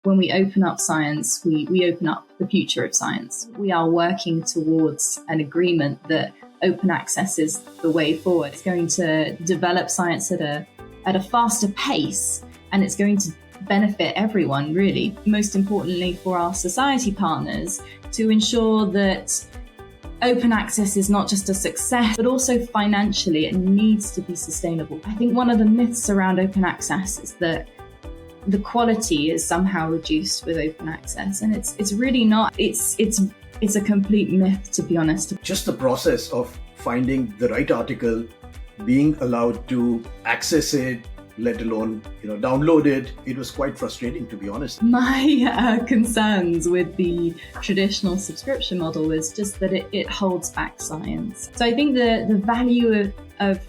when we open up science, we open up the future of science. We are working towards an agreement that open access is the way forward. It's going to develop science at a faster pace, and it's going to benefit everyone, really. Most importantly, for our society partners, to ensure that open access is not just a success, but also financially it needs to be sustainable. I think one of the myths around open access is that the quality is somehow reduced with open access, and it's really not. It's a complete myth, to be honest. Just the process of finding the right article, being allowed to access it, let alone download it, it was quite frustrating, to be honest. My concerns with the traditional subscription model is just that it holds back science. So I think the value of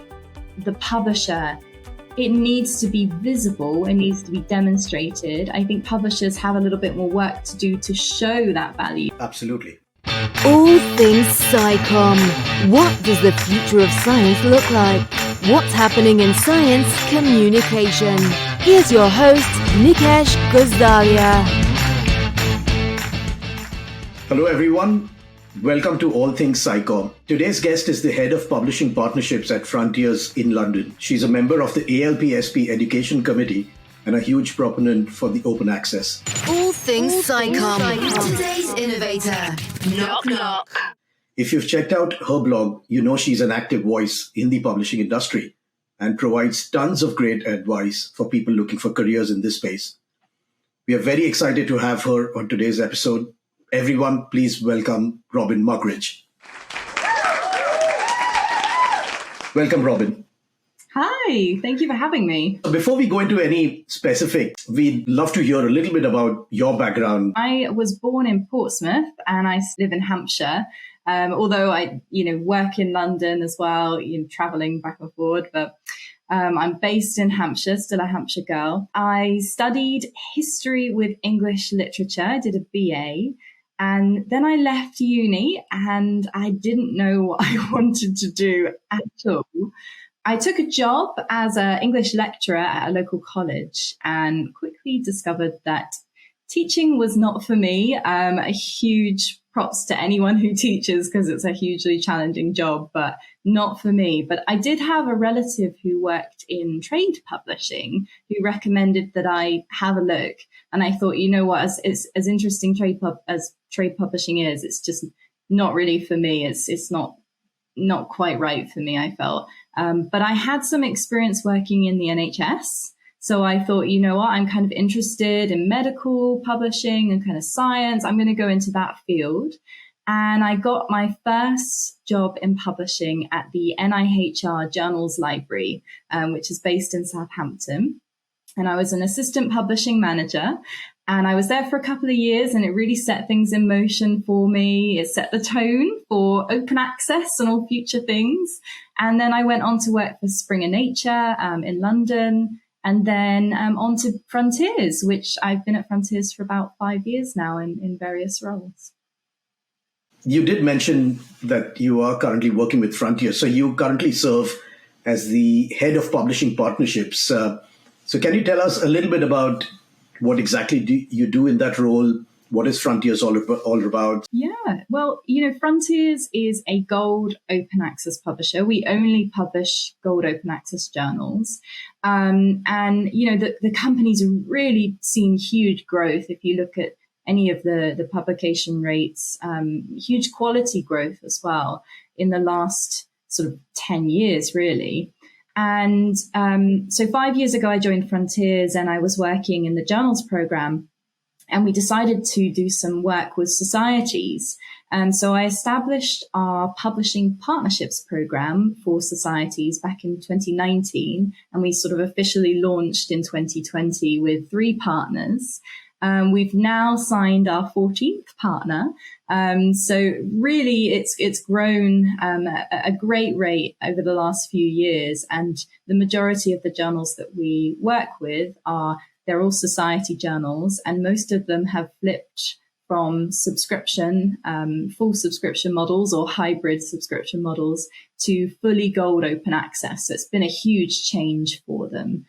the publisher, it needs to be visible, it needs to be demonstrated. I think publishers have a little bit more work to do to show that value. Absolutely. All things SciComm. What does the future of science look like? What's happening in science communication? Here's your host, Nikesh Gosalia. Hello everyone. Welcome to All Things SciComm. Today's guest is the Head of Publishing Partnerships at Frontiers in London. She's a member of the ALPSP Education Committee and a huge proponent for the open access. All things SciComm. Today's innovator. Knock knock. If you've checked out her blog, you know she's an active voice in the publishing industry and provides tons of great advice for people looking for careers in this space. We are very excited to have her on today's episode. Everyone, please welcome Robyn Mugridge. Welcome, Robyn. Hi, thank you for having me. Before we go into any specifics, we'd love to hear a little bit about your background. I was born in Portsmouth and I live in Hampshire. Although I, work in London as well, traveling back and forward, but I'm based in Hampshire, still a Hampshire girl. I studied history with English literature. I did a BA. And then I left uni and I didn't know what I wanted to do at all. I took a job as an English lecturer at a local college and quickly discovered that teaching was not for me. A huge props to anyone who teaches because it's a hugely challenging job, but not for me. But I did have a relative who worked in trade publishing who recommended that I have a look. And I thought, you know what, as interesting as trade publishing is, it's just not really for me. It's not quite right for me, I felt. But I had some experience working in the NHS. So I thought, you know what, I'm kind of interested in medical publishing and kind of science. I'm going to go into that field. And I got my first job in publishing at the NIHR Journals Library, which is based in Southampton. And I was an assistant publishing manager. And I was there for a couple of years and it really set things in motion for me. It set the tone for open access and all future things. And then I went on to work for Springer Nature in London. And then on to Frontiers, which I've been at Frontiers for about 5 years now in various roles. You did mention that you are currently working with Frontiers. So you currently serve as the Head of Publishing Partnerships. So can you tell us a little bit about what exactly do you do in that role? What is Frontiers all about? Yeah, well, Frontiers is a gold open access publisher. We only publish gold open access journals. The company's really seen huge growth. If you look at any of the publication rates, huge quality growth as well in the last sort of 10 years, really. And so 5 years ago, I joined Frontiers and I was working in the journals program. And we decided to do some work with societies. And so I established our publishing partnerships program for societies back in 2019. And we sort of officially launched in 2020 with 3 partners. We've now signed our 14th partner. So really it's grown at a great rate over the last few years. And the majority of the journals that we work with they're all society journals, and most of them have flipped from subscription, full subscription models or hybrid subscription models to fully gold open access. So it's been a huge change for them.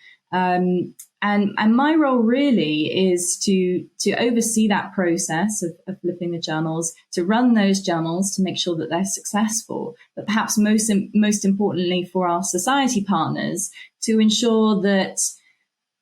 And my role really is to oversee that process of flipping the journals, to run those journals, to make sure that they're successful. But perhaps most importantly for our society partners, to ensure that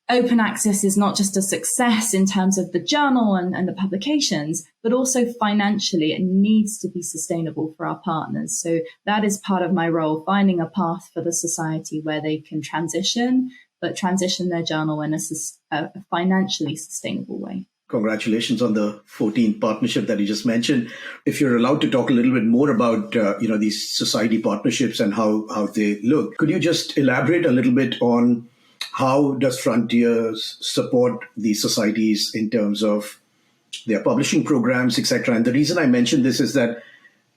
open access is not just a success in terms of the journal and the publications, but also financially it needs to be sustainable for our partners. So that is part of my role, finding a path for the society where they can transition their journal in a financially sustainable way. Congratulations on the 14th partnership that you just mentioned. If you're allowed to talk a little bit more about these society partnerships and how they look, could you just elaborate a little bit on how does Frontiers support these societies in terms of their publishing programs, etc.? And the reason I mention this is that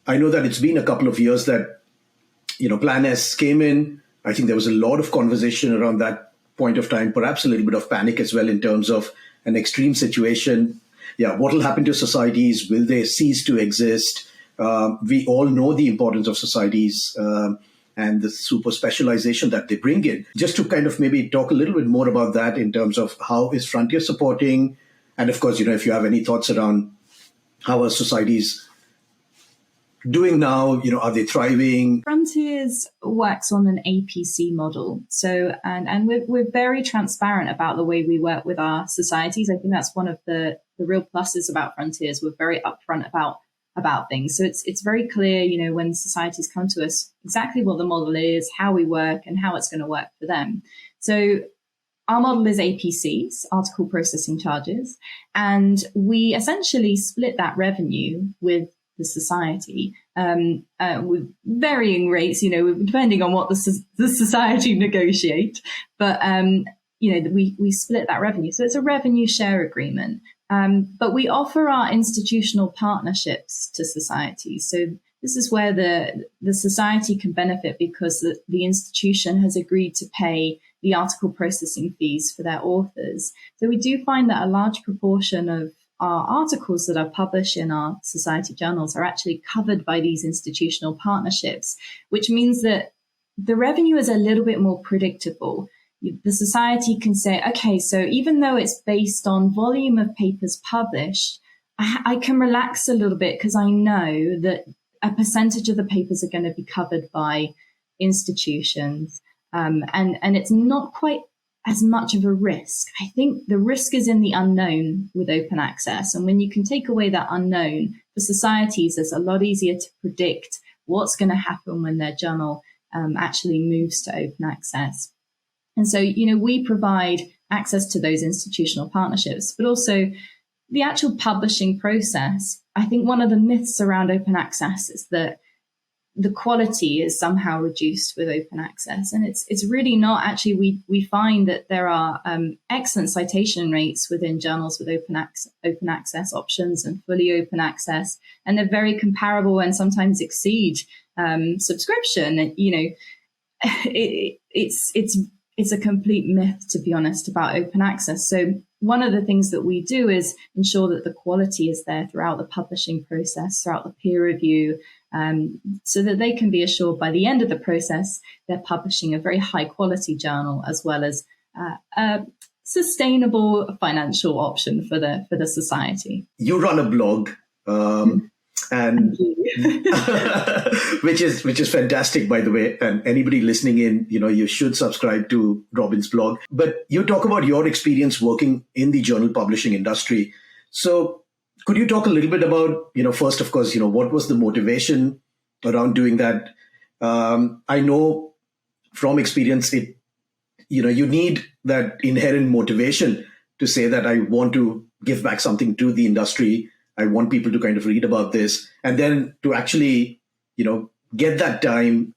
I know that it's been a couple of years that Plan S came in. I think there was a lot of conversation around that point of time, perhaps a little bit of panic as well in terms of an extreme situation. Yeah, what will happen to societies? Will they cease to exist? We all know the importance of societies and the super specialization that they bring in. Just to kind of maybe talk a little bit more about that in terms of how is Frontier supporting? And of course, if you have any thoughts around how are societies doing now, are they thriving? Frontiers works on an APC model. So, and we're very transparent about the way we work with our societies. I think that's one of the real pluses about Frontiers. We're very upfront about things. So it's very clear, when societies come to us, exactly what the model is, how we work and how it's going to work for them. So our model is APCs, article processing charges, and we essentially split that revenue with the society with varying rates, depending on what the society negotiate. But, we split that revenue. So it's a revenue share agreement. But we offer our institutional partnerships to societies. So this is where the society can benefit because the institution has agreed to pay the article processing fees for their authors. So we do find that a large proportion of our articles that are published in our society journals are actually covered by these institutional partnerships, which means that the revenue is a little bit more predictable. The society can say, okay, so even though it's based on volume of papers published, I can relax a little bit because I know that a percentage of the papers are going to be covered by institutions. And it's not quite as much of a risk. I think the risk is in the unknown with open access. And when you can take away that unknown, for societies, it's a lot easier to predict what's going to happen when their journal actually moves to open access. And so, we provide access to those institutional partnerships, but also the actual publishing process. I think one of the myths around open access is that the quality is somehow reduced with open access. And it's really not. Actually, we find that there are excellent citation rates within journals with open access options and fully open access. And they're very comparable and sometimes exceed subscription. It's a complete myth, to be honest, about open access. So one of the things that we do is ensure that the quality is there throughout the publishing process, throughout the peer review, so that they can be assured by the end of the process, they're publishing a very high quality journal as well as a sustainable financial option for the society. You run a blog, and which is fantastic, by the way. And anybody listening in, you should subscribe to Robyn's blog. But you talk about your experience working in the journal publishing industry. So could you talk a little bit about, first, of course, what was the motivation around doing that? I know from experience, you need that inherent motivation to say that I want to give back something to the industry. I want people to kind of read about this, and then to actually, get that time,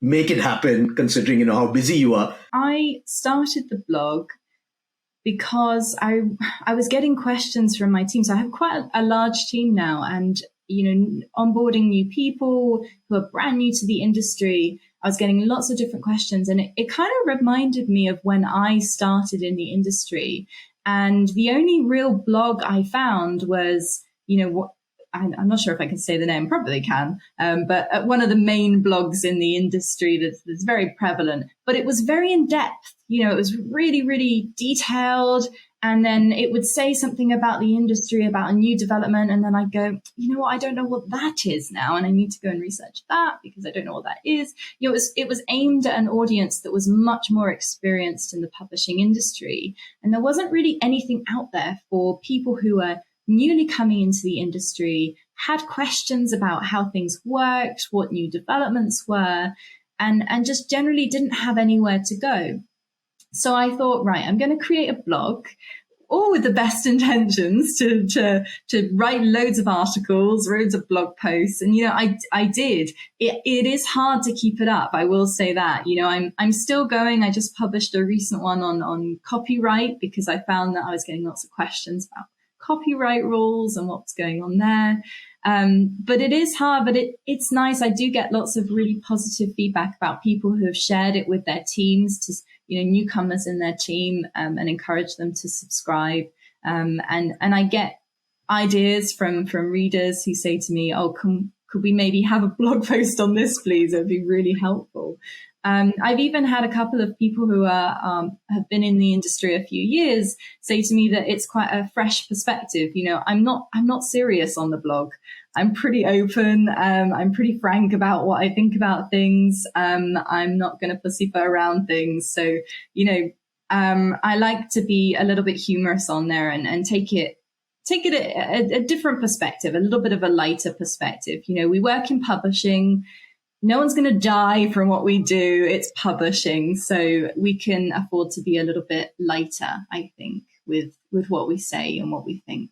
make it happen, considering, how busy you are. I started the blog because I was getting questions from my team. So I have quite a large team now, and, onboarding new people who are brand new to the industry. I was getting lots of different questions, and it kind of reminded me of when I started in the industry. And the only real blog I found was, I'm not sure if I can say the name, probably can, but at one of the main blogs in the industry that's very prevalent, but it was very in depth. It was really, really detailed. And then it would say something about the industry, about a new development. And then I'd go, you know what, I don't know what that is now. And I need to go and research that because I don't know what that is. It was aimed at an audience that was much more experienced in the publishing industry. And there wasn't really anything out there for people who were newly coming into the industry, had questions about how things worked, what new developments were, and just generally didn't have anywhere to go. So I thought, right, I'm going to create a blog, all with the best intentions to write loads of articles, loads of blog posts. And, I did. It is hard to keep it up. I will say that, I'm still going. I just published a recent one on copyright because I found that I was getting lots of questions about copyright rules and what's going on there. But it is hard, but it's nice. I do get lots of really positive feedback about people who have shared it with their teams to, newcomers in their team, and encourage them to subscribe. And I get ideas from readers who say to me, oh, could we maybe have a blog post on this, please? It would be really helpful. I've even had a couple of people who have been in the industry a few years say to me that it's quite a fresh perspective. I'm not serious on the blog. I'm pretty open. I'm pretty frank about what I think about things. I'm not going to pussyfoot around things. So, I like to be a little bit humorous on there and take it a different perspective, a little bit of a lighter perspective. We work in publishing. No one's going to die from what we do. It's publishing. So we can afford to be a little bit lighter, I think, with what we say and what we think.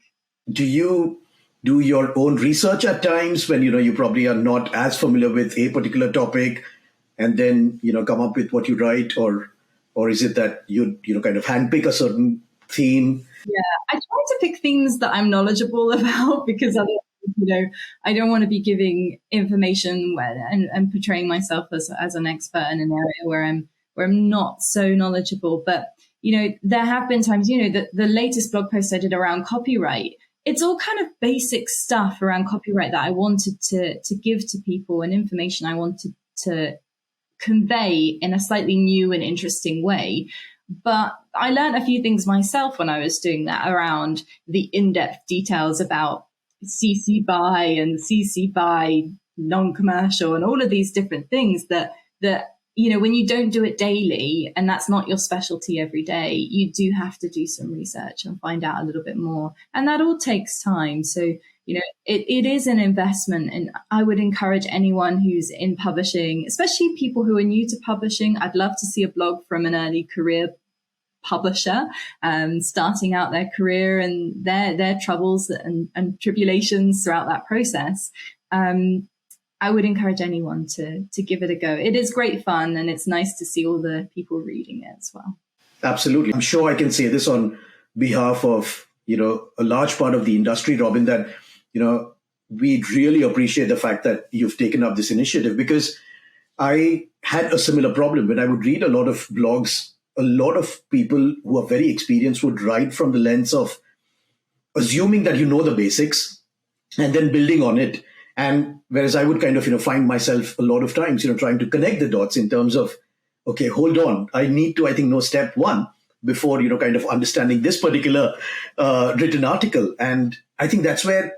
Do you do your own research at times when, you probably are not as familiar with a particular topic and then, come up with what you write? Or is it that you kind of handpick a certain theme? Yeah, I try to pick themes that I'm knowledgeable about because I don't want to be giving information and portraying myself as an expert in an area where I'm not so knowledgeable. But, there have been times, the latest blog post I did around copyright, it's all kind of basic stuff around copyright that I wanted to give to people and information I wanted to convey in a slightly new and interesting way. But I learned a few things myself when I was doing that around the in-depth details about CC BY and CC BY non-commercial and all of these different things that when you don't do it daily and that's not your specialty every day, you do have to do some research and find out a little bit more. And that all takes time. So, it is an investment. And I would encourage anyone who's in publishing, especially people who are new to publishing. I'd love to see a blog from an early career publisher, starting out their career and their troubles and tribulations throughout that process. I would encourage anyone to give it a go. It is great fun and it's nice to see all the people reading it as well. Absolutely. I'm sure I can say this on behalf of, a large part of the industry, Robyn, that, we really appreciate the fact that you've taken up this initiative, because I had a similar problem when I would read a lot of blogs. A lot of people who are very experienced would write from the lens of assuming that you know the basics and then building on it. And whereas I would kind of, find myself a lot of times, trying to connect the dots in terms of, okay, hold on, I need to, I think, know step one before, kind of understanding this particular written article. And I think that's where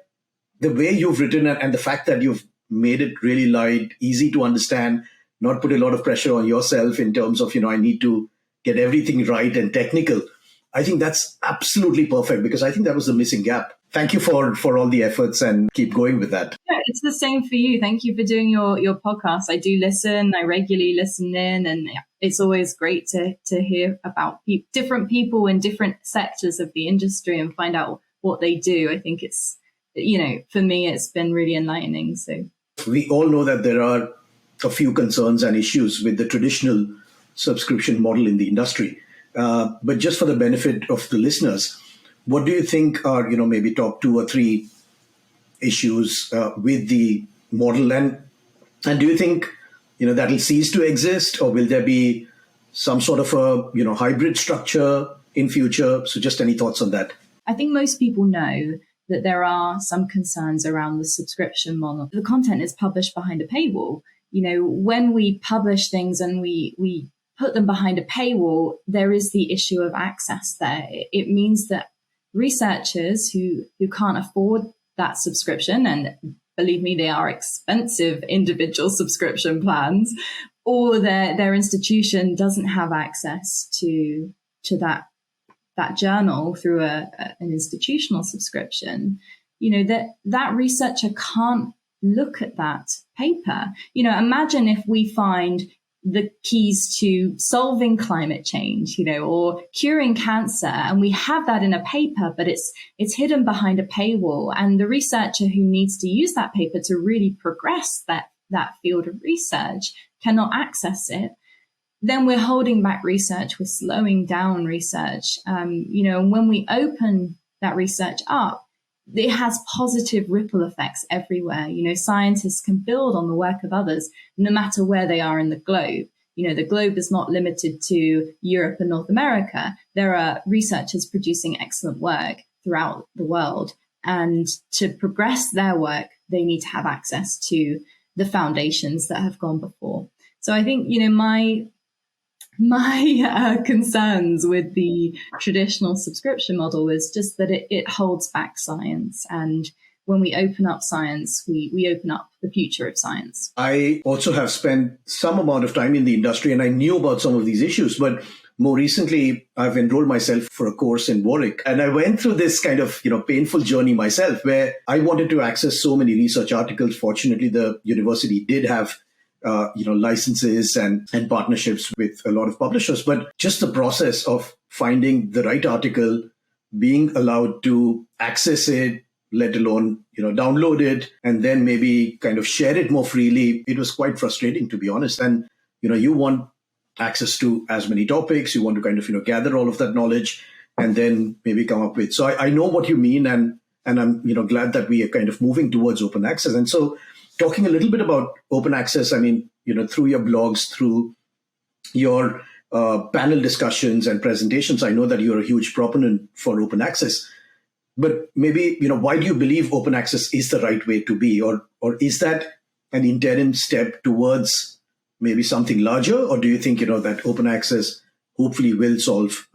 the way you've written and the fact that you've made it really light, easy to understand, not put a lot of pressure on yourself in terms of, I need to get everything right and technical. I think that's absolutely perfect, because I think that was the missing gap. Thank you for all the efforts and keep going with that. Yeah, it's the same for you. Thank you for doing your podcast. I do listen. I regularly listen in, and it's always great to hear about different people in different sectors of the industry and find out what they do. I think it's, for me, it's been really enlightening. So we all know that there are a few concerns and issues with the traditional subscription model in the industry. But just for the benefit of the listeners, what do you think are, maybe top 2 or 3 issues with the model? And do you think, that'll cease to exist, or will there be some sort of a, hybrid structure in future? So just any thoughts on that? I think most people know that there are some concerns around the subscription model. The content is published behind a paywall. When we publish things and we put them behind a paywall, there is the issue of access there. It means that researchers who can't afford that subscription, and believe me, they are expensive individual subscription plans, or their institution doesn't have access to that journal through an institutional subscription, that researcher can't look at that paper. Imagine if we find the keys to solving climate change, or curing cancer, and we have that in a paper, but it's hidden behind a paywall, and the researcher who needs to use that paper to really progress that field of research cannot access it, then we're holding back research, we're slowing down research. And when we open that research up, it has positive ripple effects everywhere. Scientists can build on the work of others, no matter where they are in the globe. The globe is not limited to Europe and North America. There are researchers producing excellent work throughout the world. And to progress their work, they need to have access to the foundations that have gone before. So I think, my concerns with the traditional subscription model is just that it holds back science. And when we open up science, we open up the future of science. I also have spent some amount of time in the industry, and I knew about some of these issues. But more recently, I've enrolled myself for a course in Warwick. And I went through this kind of, painful journey myself, where I wanted to access so many research articles. Fortunately, the university did have licenses and partnerships with a lot of publishers. But just the process of finding the right article, being allowed to access it, let alone, download it, and then maybe kind of share it more freely, it was quite frustrating, to be honest. And, you want access to as many topics, you want to kind of, gather all of that knowledge and then maybe come up with. So I know what you mean, and I'm, glad that we are kind of moving towards open access. And so talking a little bit about open access, through your blogs, through your panel discussions and presentations, I know that you're a huge proponent for open access. But maybe, why do you believe open access is the right way to be? Or is that an interim step towards maybe something larger? Or do you think, that open access hopefully will solve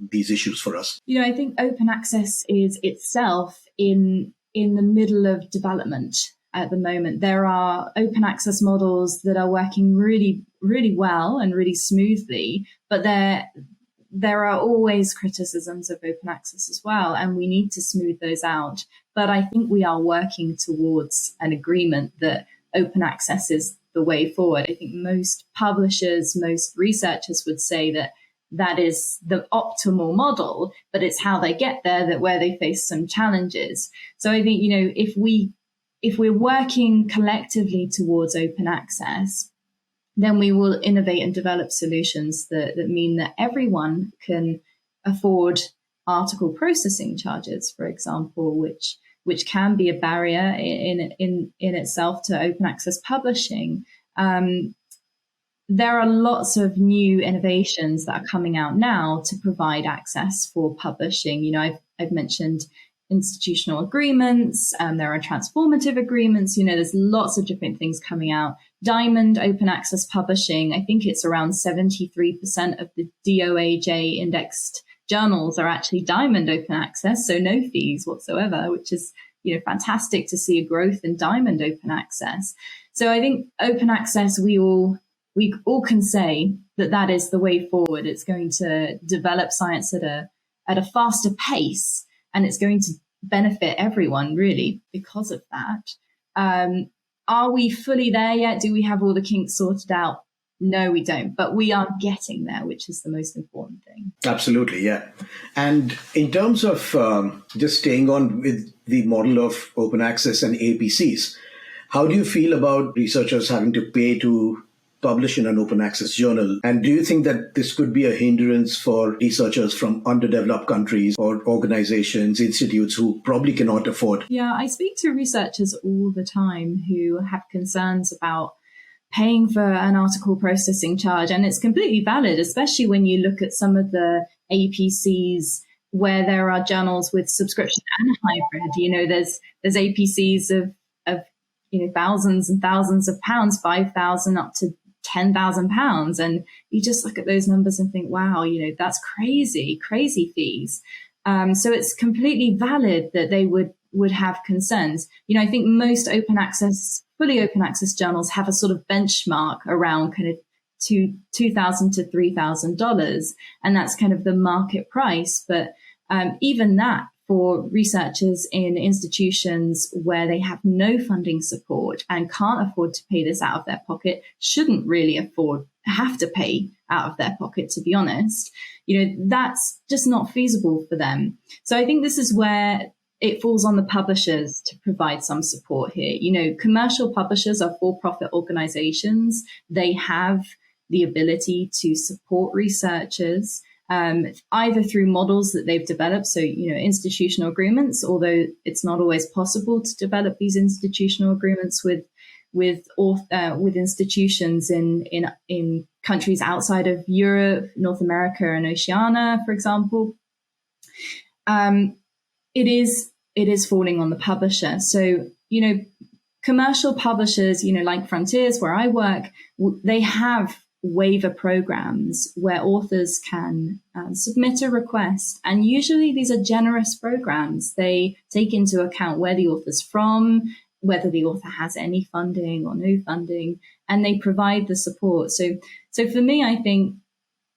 these issues for us? I think open access is itself in the middle of development. At the moment, there are open access models that are working really, really well and really smoothly, but there are always criticisms of open access as well, and we need to smooth those out. But I think we are working towards an agreement that open access is the way forward. I think most publishers, most researchers would say that is the optimal model, but it's how they get there where they face some challenges. So I think, if we're working collectively towards open access, then we will innovate and develop solutions that mean that everyone can afford article processing charges, for example, which can be a barrier in itself to open access publishing. There are lots of new innovations that are coming out now to provide access for publishing. I've mentioned institutional agreements, there are transformative agreements, there's lots of different things coming out. Diamond open access publishing, I think it's around 73% of the DOAJ indexed journals are actually Diamond open access, so no fees whatsoever, which is, fantastic to see a growth in Diamond open access. So I think open access, we all can say that is the way forward. It's going to develop science at a faster pace. And it's going to benefit everyone, really, because of that. Are we fully there yet? Do we have all the kinks sorted out? No, we don't. But we are getting there, which is the most important thing. Absolutely, yeah. And in terms of just staying on with the model of open access and APCs, how do you feel about researchers having to pay to publish in an open access journal? And do you think that this could be a hindrance for researchers from underdeveloped countries or organizations, institutes who probably cannot afford? Yeah, I speak to researchers all the time who have concerns about paying for an article processing charge. And it's completely valid, especially when you look at some of the APCs where there are journals with subscription and hybrid. There's APCs of thousands and thousands of pounds, 5,000 up to £10,000. And you just look at those numbers and think, wow, that's crazy fees. So it's completely valid that they would have concerns. I think most fully open access journals have a sort of benchmark around kind of $2,000 to $3,000, and that's kind of the market price. But even that, for researchers in institutions where they have no funding support and can't afford to pay this out of their pocket, shouldn't really have to pay out of their pocket, to be honest. That's just not feasible for them. So I think this is where it falls on the publishers to provide some support here. Commercial publishers are for-profit organizations. They have the ability to support researchers, either through models that they've developed. So, institutional agreements, although it's not always possible to develop these institutional agreements with institutions in countries outside of Europe, North America, and Oceania, for example. It is falling on the publisher. So, commercial publishers, like Frontiers, where I work, they have waiver programs where authors can submit a request. And usually these are generous programs. They take into account where the author's from, whether the author has any funding or no funding, and they provide the support. So for me, I think,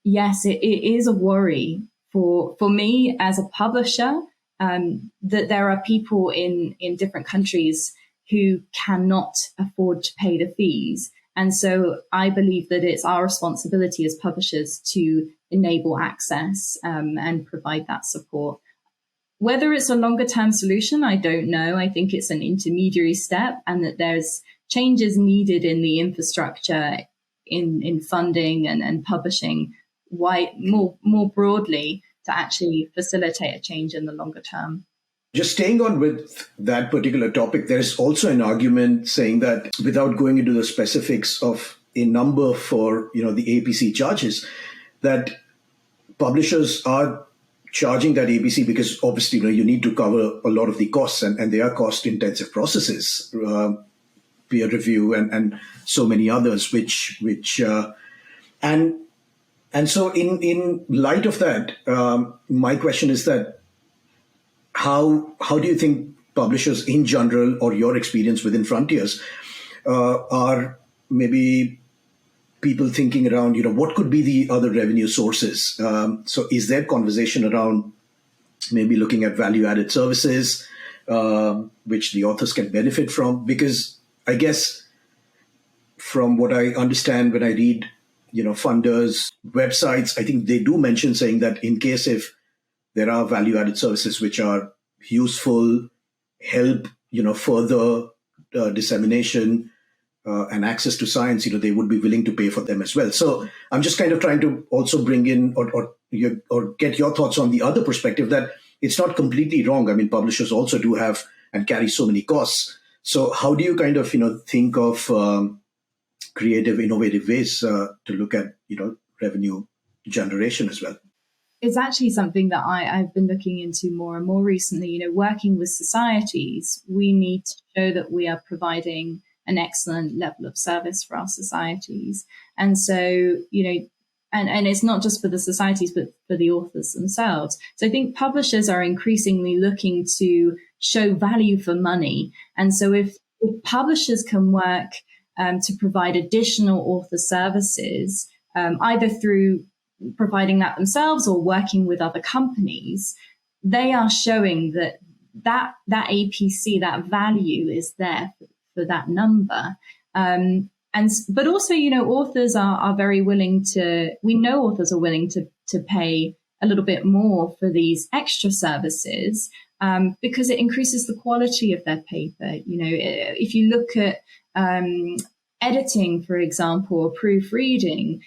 yes, it is a worry for me as a publisher, that there are people in different countries who cannot afford to pay the fees. And so I believe that it's our responsibility as publishers to enable access and provide that support. Whether it's a longer term solution, I don't know. I think it's an intermediary step, and that there's changes needed in the infrastructure, in funding and publishing more broadly to actually facilitate a change in the longer term. Just staying on with that particular topic, there's also an argument saying that, without going into the specifics of a number for the APC charges, that publishers are charging that APC because obviously you need to cover a lot of the costs, and they are cost-intensive processes, peer review and so many others, and so in light of that, my question is that how do you think publishers in general, or your experience within Frontiers, are maybe people thinking around, what could be the other revenue sources? So is there conversation around maybe looking at value-added services, which the authors can benefit from? Because I guess from what I understand when I read, funders' websites, I think they do mention saying that in case if there are value-added services which are useful, help, further dissemination and access to science, they would be willing to pay for them as well. So I'm just kind of trying to also bring in or get your thoughts on the other perspective, that it's not completely wrong. I mean, publishers also do have and carry so many costs. So how do you kind of, think of creative, innovative ways to look at, revenue generation as well? It's actually something that I've been looking into more and more recently. Working with societies, we need to show that we are providing an excellent level of service for our societies. And so, and it's not just for the societies, but for the authors themselves. So I think publishers are increasingly looking to show value for money. And so if publishers can work to provide additional author services, either through providing that themselves or working with other companies, they are showing that APC, that value is there for that number. But also, authors are very willing to, we know authors are willing to pay a little bit more for these extra services, because it increases the quality of their paper. If you look at editing, for example, or proofreading,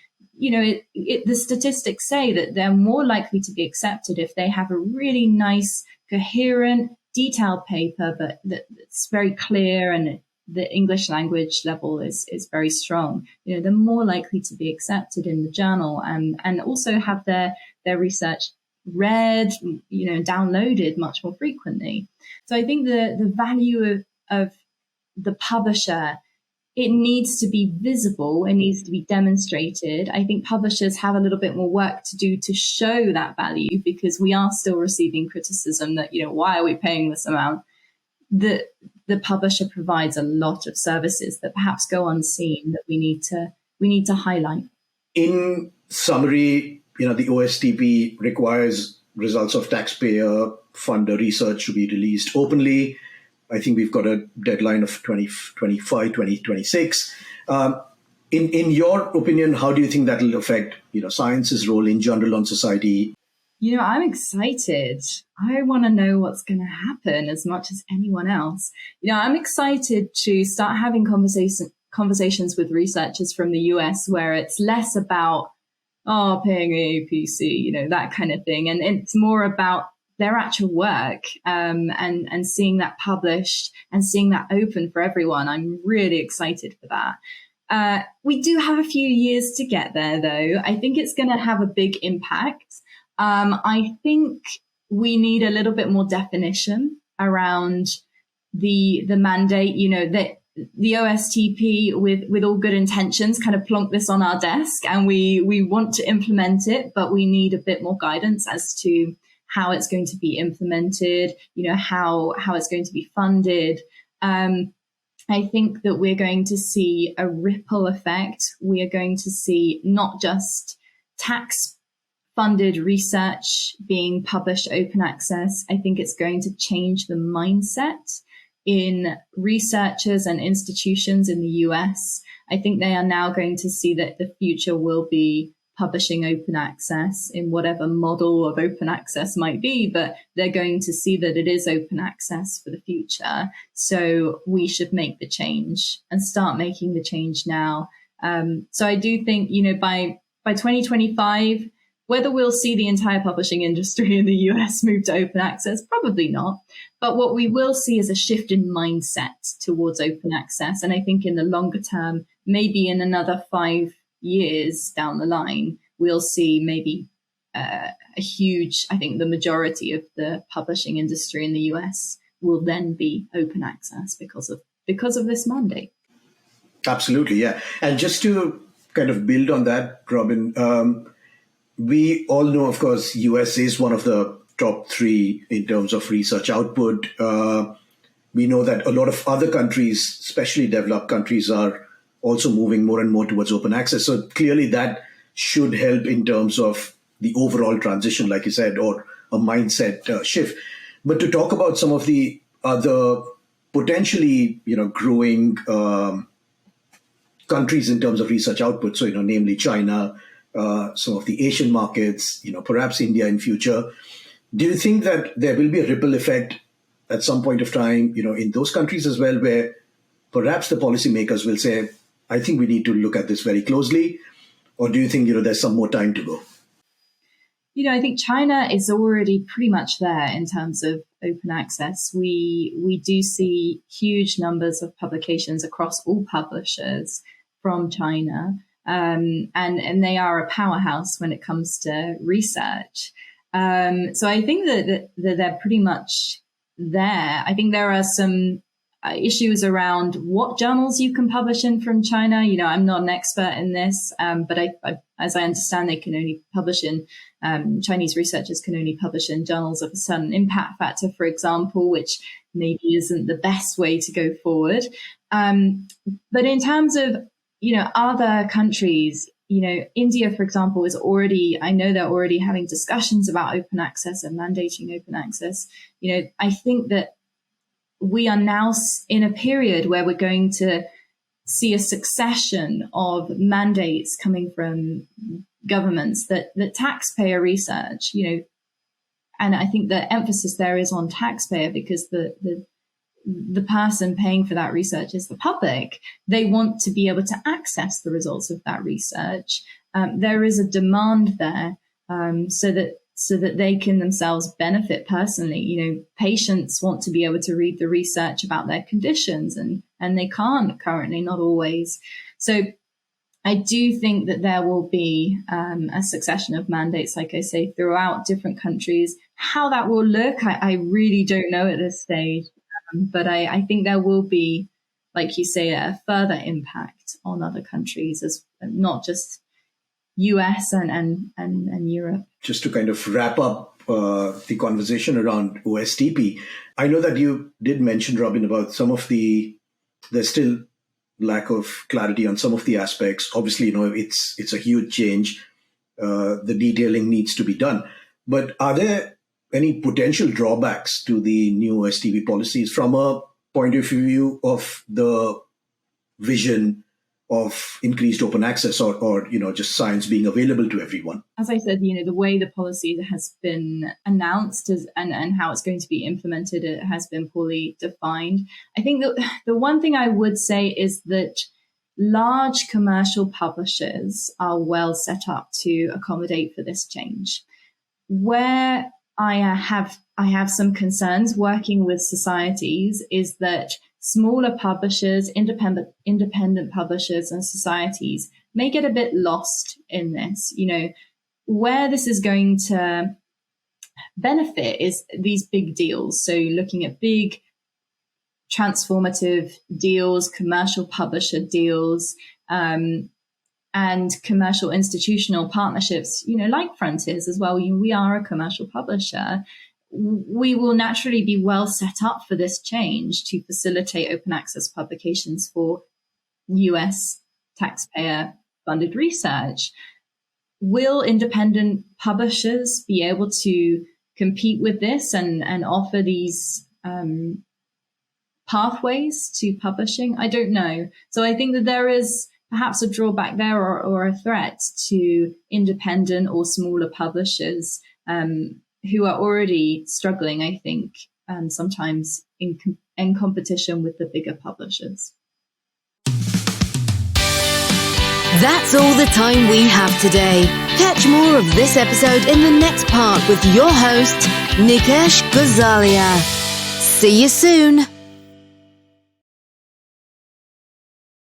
the statistics say that they're more likely to be accepted if they have a really nice, coherent, detailed paper, but that's very clear and the English language level is very strong. They're more likely to be accepted in the journal and also have their research read, downloaded much more frequently. So I think the value of the publisher, it needs to be visible. It needs to be demonstrated. I think publishers have a little bit more work to do to show that value, because we are still receiving criticism that, why are we paying this amount? The publisher provides a lot of services that perhaps go unseen that we need to highlight. In summary, the OSTP requires results of taxpayer-funded research to be released openly. I think we've got a deadline of 2025, 2026. In your opinion, how do you think that will affect, science's role in general on society? I'm excited. I want to know what's going to happen as much as anyone else. I'm excited to start having conversations with researchers from the US, where it's less about, paying APC, that kind of thing. And it's more about their actual work, and seeing that published and seeing that open for everyone. I'm really excited for that. We do have a few years to get there, though. I think it's going to have a big impact. I think we need a little bit more definition around the mandate, that the OSTP with all good intentions kind of plonk this on our desk, and we want to implement it, but we need a bit more guidance as to how it's going to be implemented, how it's going to be funded. I think that we're going to see a ripple effect. We are going to see not just tax-funded research being published open access. I think it's going to change the mindset in researchers and institutions in the US. I think they are now going to see that the future will be publishing open access in whatever model of open access might be, but they're going to see that it is open access for the future. So we should make the change and start making the change now. So I do think, by 2025, whether we'll see the entire publishing industry in the US move to open access, probably not. But what we will see is a shift in mindset towards open access. And I think in the longer term, maybe in another 5 years down the line, we'll see maybe a huge, I think the majority of the publishing industry in the US will then be open access because of this mandate. Absolutely, yeah. And just to kind of build on that, Robyn, we all know, of course, US is one of the top 3 in terms of research output. We know that a lot of other countries, especially developed countries, are also moving more and more towards open access. So clearly that should help in terms of the overall transition, like you said, or a mindset shift. But to talk about some of the other potentially, growing countries in terms of research output, so, namely China, some of the Asian markets, perhaps India in future. Do you think that there will be a ripple effect at some point of time, in those countries as well, where perhaps the policymakers will say, I think we need to look at this very closely? Or do you think, there's some more time to go? I think China is already pretty much there in terms of open access. We do see huge numbers of publications across all publishers from China. And they are a powerhouse when it comes to research. So I think that they're pretty much there. I think there are some issues around what journals you can publish in from China. I'm not an expert in this, but as I understand, they can only publish in, Chinese researchers can only publish in journals of a certain impact factor, for example, which maybe isn't the best way to go forward. But in terms of, other countries, India, for example, I know they're already having discussions about open access and mandating open access. I think that we are now in a period where we're going to see a succession of mandates coming from governments that taxpayer research, and I think the emphasis there is on taxpayer because the person paying for that research is the public. They want to be able to access the results of that research. There is a demand there, so that they can themselves benefit personally. Patients want to be able to read the research about their conditions and they can't currently, not always. So I do think that there will be a succession of mandates, like I say, throughout different countries. How that will look, I really don't know at this stage. But I think there will be, like you say, a further impact on other countries, as not just US and Europe. Just to kind of wrap up the conversation around OSTP, I know that you did mention, Robyn, about there's still lack of clarity on some of the aspects. Obviously, it's a huge change. The detailing needs to be done. But are there any potential drawbacks to the new OSTP policies from a point of view of the vision of increased open access or just science being available to everyone? As I said, the way the policy has been announced and how it's going to be implemented, it has been poorly defined. I think that the one thing I would say is that large commercial publishers are well set up to accommodate for this change. Where I have some concerns working with societies is that smaller publishers, independent publishers and societies may get a bit lost in this. Where this is going to benefit is these big deals. So looking at big transformative deals, commercial publisher deals, and commercial institutional partnerships, like Frontiers as well. We are a commercial publisher. We will naturally be well set up for this change to facilitate open access publications for US taxpayer-funded research. Will independent publishers be able to compete with this and offer these pathways to publishing? I don't know. So I think that there is perhaps a drawback there or a threat to independent or smaller publishers who are already struggling, I think, sometimes in competition with the bigger publishers. That's all the time we have today. Catch more of this episode in the next part with your host, Nikesh Gosalia. See you soon.